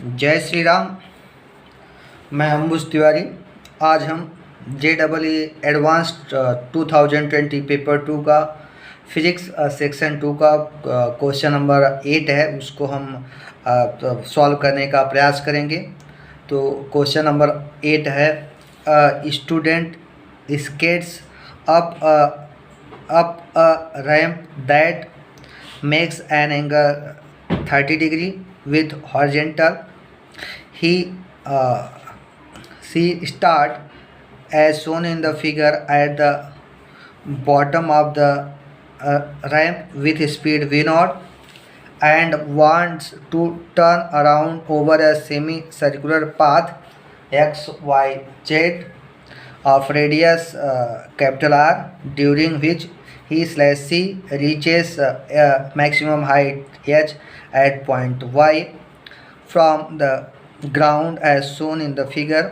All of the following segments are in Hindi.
जय श्री राम। मैं अंबुज तिवारी। आज हम JEE एडवांस्ड 2020 पेपर 2 का फिजिक्स सेक्शन 2 का क्वेश्चन नंबर 8 है, उसको हम सॉल्व करने का प्रयास करेंगे। तो क्वेश्चन नंबर 8 है, student skates up a ramp that makes an angle 30 degree with horizontal. She start as shown in the figure at the bottom of the ramp with speed v0 and wants to turn around over a semicircular path x y z of radius capital R, during which he/she reaches maximum height h at point y from the ground as shown in the figure.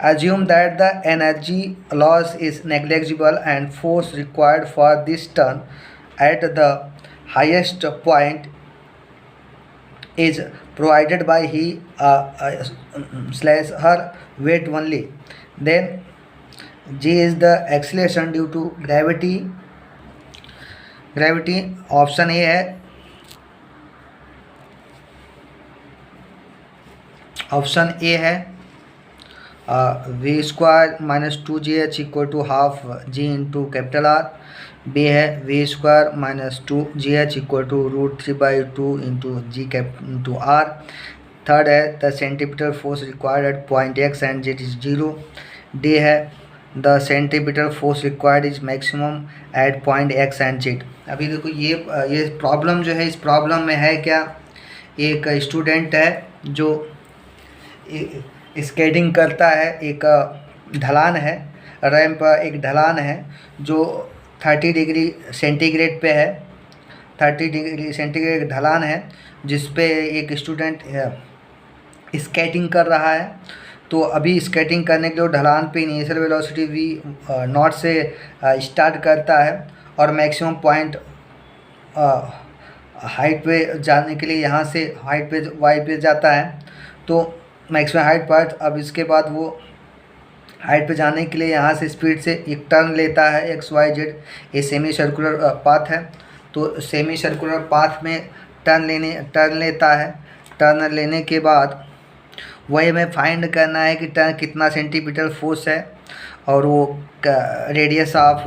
Assume that the energy loss is negligible and force required for this turn at the highest point is provided by he/her weight only. Then G is the acceleration due to gravity. Option A है, ऑप्शन ए है v² minus 2gh equal to half g into capital R. B है v² minus 2gh equal to √3/2 into g cap into R. Third है the centripetal force required at point x and z is 0। D है the centripetal force required is maximum at point x and z। अभी देखो ये प्रॉब्लम जो है, इस प्रॉब्लम में है क्या, एक स्टूडेंट है जो स्केटिंग करता है, एक ढलान है, रैंप एक ढलान है जो 30 डिग्री सेंटीग्रेड पे है। 30 डिग्री सेंटीग्रेड ढलान है जिस पे एक स्टूडेंट स्केटिंग कर रहा है। तो अभी स्केटिंग करने के लिए ढलान पे इनिशियल वेलोसिटी v0 से स्टार्ट करता है और मैक्सिमम पॉइंट हाइट पे जाने के लिए यहाँ से हाइट पे y पे जाता है। तो मैक्सिमम हाइट पर अब इसके बाद वो हाइट पे जाने के लिए यहाँ से स्पीड से एक टर्न लेता है x y z। ये सेमी सर्कुलर पाथ है, तो सेमी सर्कुलर पाथ में टर्न लेता है। टर्न लेने के बाद वही हमें फाइंड करना है कि टर्न कितना सेंटीमीटर फोर्स है और वो radius of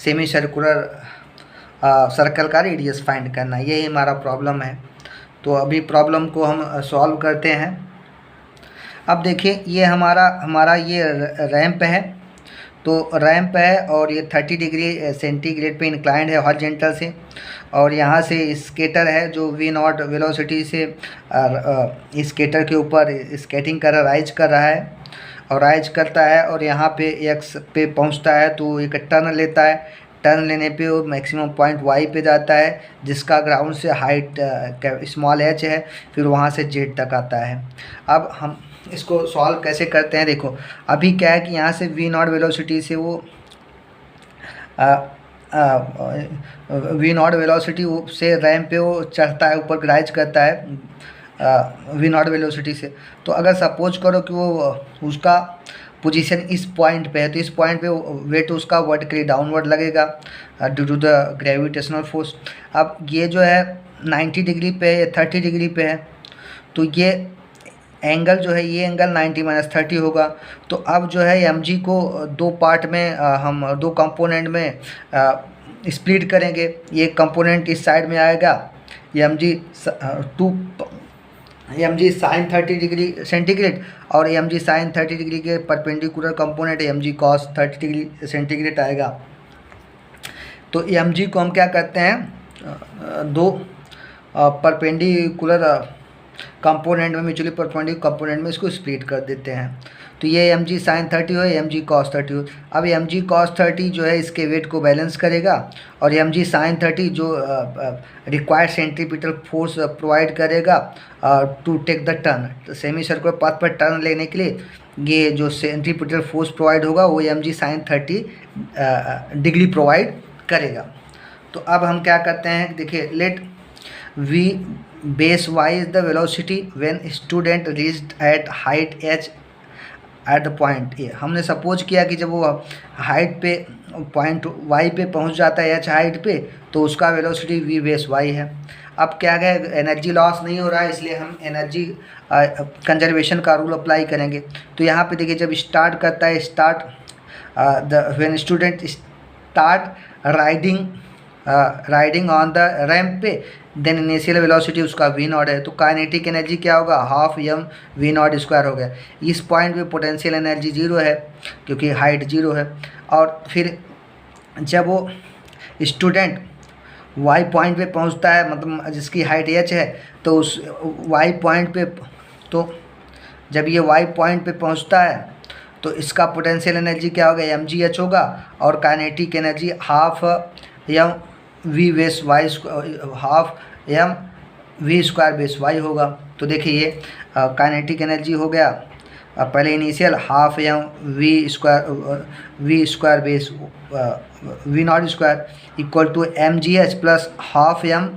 semi circular circle का रेडियस फाइंड करना है। यही हमारा प्रॉब्लम है। तो अभी प्रॉब्लम को हम सॉल्व करते हैं। अब देखिए ये हमारा ये रैंप है। तो रैंप है और ये 30 डिग्री सेंटीग्रेड पे इंक्लाइंड है हॉरिजॉन्टल से, और यहाँ से स्केटर है जो v0 वेलोसिटी से स्केटर के ऊपर स्केटिंग कर राइज कर रहा है और राइज करता है और यहाँ पे x पे पहुँचता है तो एक टर्न लेता है। टर्न लेने पे वो मैक्सिमम पॉइंट y पे जाता है जिसका ग्राउंड से हाइट स्मॉल h है, फिर वहाँ से z तक आता है। अब हम इसको सॉल्व कैसे करते हैं, देखो अभी क्या है कि यहाँ से v0 वेलोसिटी से वो v0 वेलोसिटी से रैंप पे वो चढ़ता है, ऊपर राइज करता है v0 वेलोसिटी से। तो अगर सपोज करो कि वो उसका पोजीशन इस पॉइंट पे है, तो इस पॉइंट पे वेट उसका वर्टिकली डाउनवर्ड लगेगा due to the gravitational force. अब ये जो है 90 डिग्री पे है, 30 डिग्री पे है, तो ये एंगल जो है ये एंगल 90 - 30 होगा। तो अब जो है mg को दो पार्ट में हम दो कंपोनेंट में स्प्लिट करेंगे। ये कंपोनेंट इस साइड में आएगा mg साइन 30 डिग्री सेंटीग्रेड, और mg साइन 30 डिग्री के perpendicular component mg cos 30 degree centigrade आएगा। तो mg को हम क्या करते हैं, दो परपेंडिकुलर कंपोनेंट में, म्यूचुअली परपेंडिकुलर कंपोनेंट में इसको स्प्लिट कर देते हैं। तो ये mg साइन 30 हो, mg कॉस 30 हो। अब mg कॉस 30 जो है इसके वेट को बैलेंस करेगा और mg साइन 30 जो रिक्वायर्ड सेंट्रीपिटल फोर्स प्रोवाइड करेगा टू टेक द टर्न। तो सेमी सर्कुलर पाथ पर टर्न लेने के लिए ये जो सेंट्रीपिटल फोर्स प्रोवाइड होगा वो mg साइन 30 डिग्री प्रोवाइड करेगा। तो अब हम क्या करते हैं, देखिए late base y is the velocity when student reached at height h at the point a। हमने सपोज किया कि जब वो हाइट पे पॉइंट y पे पहुंच जाता है h हाइट पे, तो उसका वेलोसिटी v बेस y है। अब क्या है, एनर्जी लॉस नहीं हो रहा है, इसलिए हम एनर्जी कंजर्वेशन का रूल अप्लाई करेंगे। तो यहाँ पे देखिए, जब स्टार्ट करता है, when student start riding on the ramp पे, देन इनिशियल वेलोसिटी उसका वी नॉट है, तो काइनेटिक एनर्जी क्या होगा, half m v naught square हो गया। इस पॉइंट पे पोटेंशियल एनर्जी 0 है क्योंकि हाइट 0 है। और फिर जब वो स्टूडेंट वाई पॉइंट पे पहुंचता है, मतलब जिसकी हाइट h है, तो उस वाई पॉइंट पे, तो जब ये वाई पॉइंट पे पहुंचता है तो इसका पोटेंशियल एनर्जी क्या होगा, mgh होगा, और kinetic energy half m v base y, half m we square base y होगा। तो देखिए ये काइनेटिक एनर्जी हो गया, पहले initial half m we square base v naught square equal to mgh plus half m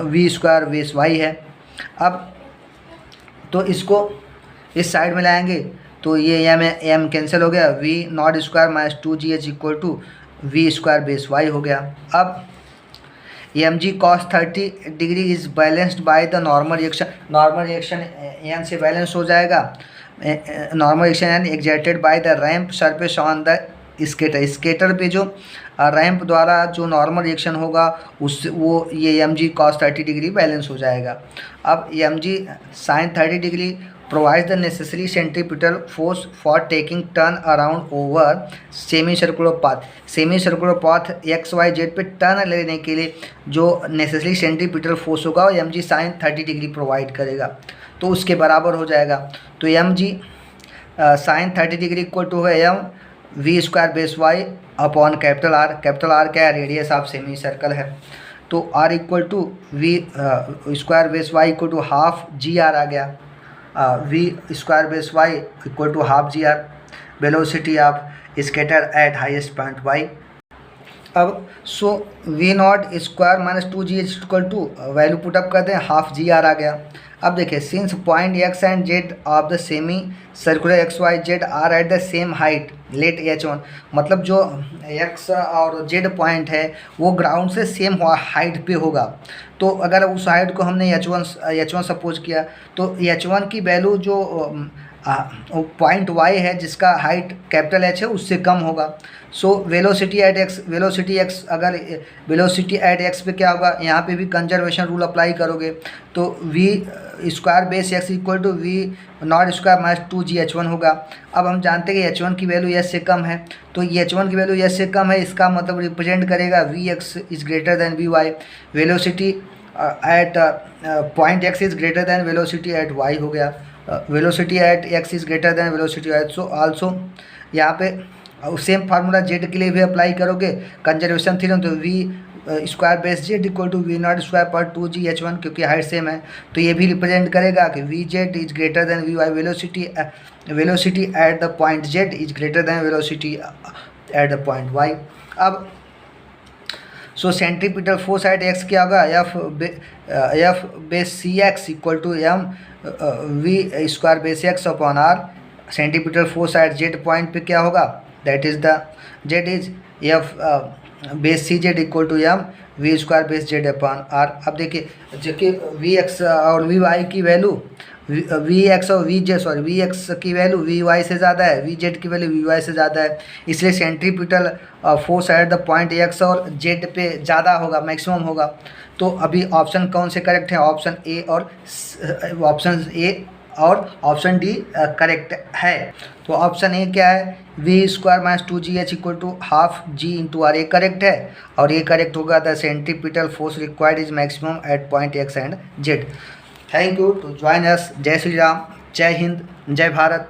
we square base y है। अब तो इसको इस साइड में लाएंगे तो ये एम कैंसिल हो गया, v naught square minus 2gh equal to we square base y हो गया। अब mg cos 30 degree is balanced by the normal reaction. Normal reaction n से बैलेंस हो जाएगा। Normal reaction n exerted by the ramp surface on the skater. Skater पे जो रैम्प द्वारा जो नॉर्मल रिएक्शन होगा उससे वो ये mg cos 30 डिग्री बैलेंस हो जाएगा। अब mg sin 30 degree provides the necessary centripetal force for taking turn around over semicircular path। semicircular path x y z पे टर्न लेने के लिए जो नेसेसरी सेंट्रीपिटल फोर्स होगा वो mg sin 30 डिग्री प्रोवाइड करेगा, तो उसके बराबर हो जाएगा। तो mg sin 30 degree equal to है M we square base Y upon capital R. Capital R क्या है, रेडियस ऑफ सेमी सर्कल है, तो r equal to we square base Y equal to half G are आ गया। V square base Y equal to half G R, velocity of skater at highest point Y. अब so V naught square minus 2gh equal to value put up करते हैं, हाफ जी आर आ गया। अब देखिए, since point x and z of the semi circular x y z are at the same height let h1, मतलब जो x और z पॉइंट है वो ग्राउंड से सेम हाइट पे होगा। तो अगर उस हाइट को हमने h1 सपोज किया, तो h1 की वैल्यू जो पॉइंट y है जिसका हाइट कैपिटल H है उससे कम होगा। सो वेलोसिटी एट x, अगर वेलोसिटी एट x पे क्या होगा, यहाँ पे भी कंजर्वेशन रूल अप्लाई करोगे, तो v square base x equal to v naught square minus 2gh1 होगा। अब हम जानते हैं कि h1 की वैल्यू s से कम है, तो ये h1 की वैल्यू s से कम है, इसका मतलब रिप्रेजेंट करेगा vx is greater than vy। Velocity eight point x is greater than velocity eight y हो गया। Velocity at x is greater than velocity eight, so also यहाँ पे सेम फार्मूला z के लिए भी अप्लाई करोगे कंजर्वेशन थ्योरम, तो v square base z equal to v naught square पर 2gh1, क्योंकि हाइट सेम है तो ये भी रिप्रेजेंट करेगा कि vz is greater than vy। Velocity at the point z is greater than velocity at the point y। अब so centripetal force at x क्या होगा, f base c x equal to m we square base x upon r. Centripetal force at z point पे क्या होगा, that is the z is f base c z equal to m we square base z upon r. अब देखिए, जो कि वी एक्स और वी वाई की वैल्यू वी एक्स और वी एक्स की वैल्यू वी वाई से ज़्यादा है, वी जेड की वैल्यू वी वाई से ज़्यादा है, इसलिए centripetal force eight the point x और जेड पे ज़्यादा होगा, मैक्सिमम होगा। तो अभी ऑप्शन कौन से करेक्ट है, ऑप्शन ए और ऑप्शन डी करेक्ट है। तो ऑप्शन ए क्या है, v square minus 2gh equal to half g into r, ये करेक्ट है, और ये करेक्ट होगा the centripetal force required is maximum at point x and z. Thank you to join us. जय श्री राम, जय हिंद, जय भारत।